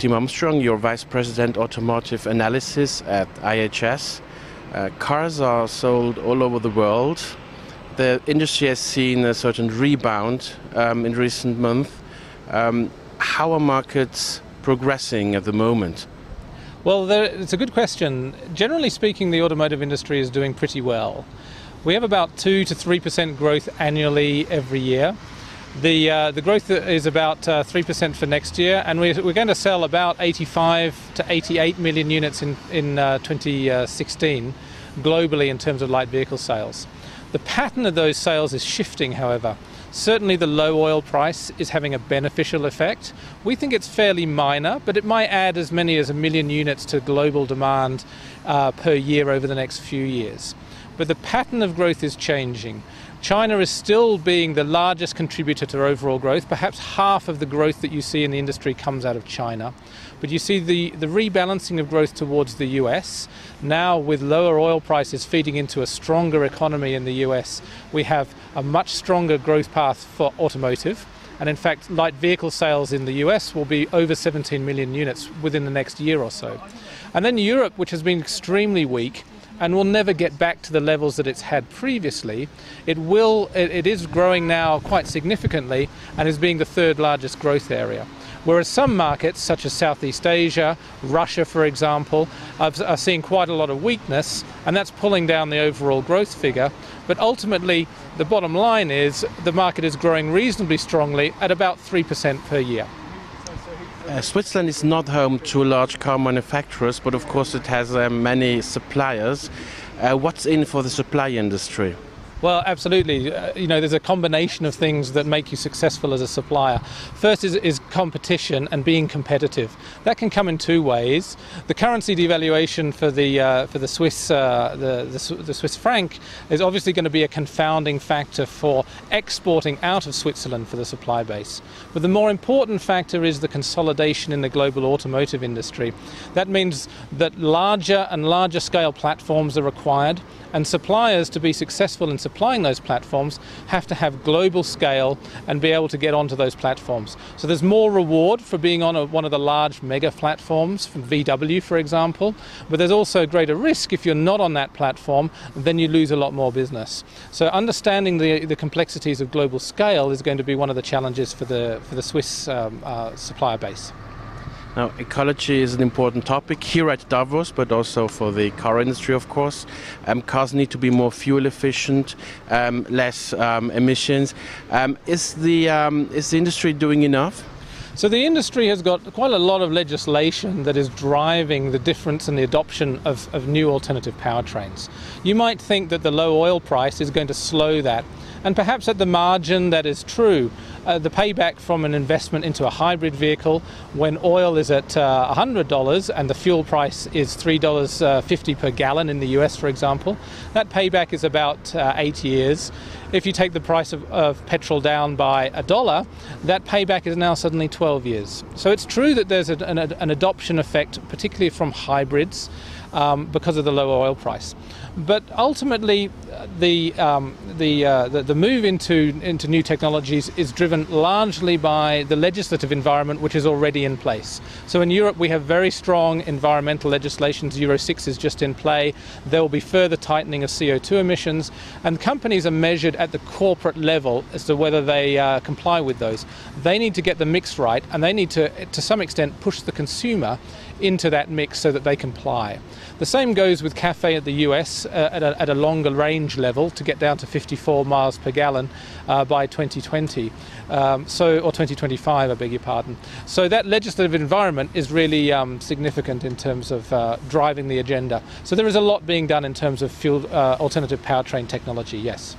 Tim Armstrong, your Vice President Automotive Analysis at IHS. Cars are sold all over the world. The industry has seen a certain rebound in recent months. How are markets progressing at the moment? Well, it's a good question. Generally speaking, the automotive industry is doing pretty well. We have about 2 to 3% growth annually every year. The growth is about 3% for next year, and we're going to sell about 85 to 88 million units in 2016 globally in terms of light vehicle sales. The pattern of those sales is shifting, however. Certainly the low oil price is having a beneficial effect. We think it's fairly minor, but it might add as many as 1 million units to global demand per year over the next few years. But the pattern of growth is changing. China is still being the largest contributor to overall growth. Perhaps half of the growth that you see in the industry comes out of China. But you see the rebalancing of growth towards the US. Now with lower oil prices feeding into a stronger economy in the US, we have a much stronger growth path for automotive. And in fact, light vehicle sales in the US will be over 17 million units within the next year or so. And then Europe, which has been extremely weak, and will never get back to the levels that it's had previously. It is growing now quite significantly and is being the third largest growth area. Whereas some markets, such as Southeast Asia, Russia for example, are seeing quite a lot of weakness, and that's pulling down the overall growth figure. But ultimately, the bottom line is the market is growing reasonably strongly at about 3% per year. Switzerland is not home to large car manufacturers, but of course it has many suppliers. What's in for the supply industry? Well, absolutely. There's a combination of things that make you successful as a supplier. First is competition and being competitive. That can come in two ways. The currency devaluation for the Swiss franc is obviously going to be a confounding factor for exporting out of Switzerland for the supply base. But the more important factor is the consolidation in the global automotive industry. That means that larger and larger scale platforms are required, and suppliers, to be successful in supplying those platforms, have to have global scale and be able to get onto those platforms. So there's more reward for being on one of the large mega platforms, from VW for example, but there's also greater risk if you're not on that platform, then you lose a lot more business. So understanding the complexities of global scale is going to be one of the challenges for the Swiss supplier base. Now, ecology is an important topic here at Davos, but also for the car industry, of course. Cars need to be more fuel efficient, less emissions. Is the industry doing enough? So the industry has got quite a lot of legislation that is driving the difference in the adoption of new alternative powertrains. You might think that the low oil price is going to slow that, and perhaps at the margin that is true. The payback from an investment into a hybrid vehicle when oil is at $100 and the fuel price is $3.50 per gallon in the US, for example, that payback is about 8 years. If you take the price of petrol down by $1, that payback is now suddenly 12 years. So it's true that there's an adoption effect, particularly from hybrids, because of the low oil price. But ultimately, the move into new technologies is driven largely by the legislative environment which is already in place. So in Europe we have very strong environmental legislation. Euro 6 is just in play. There will be further tightening of CO2 emissions, and companies are measured at the corporate level as to whether they comply with those. They need to get the mix right, and they need to some extent push the consumer into that mix so that they comply. The same goes with CAFE at the US at a longer range level to get down to 54 miles per gallon by 2020, or 2025, I beg your pardon. So that legislative environment is really significant in terms of driving the agenda. So there is a lot being done in terms of fuel alternative powertrain technology, yes.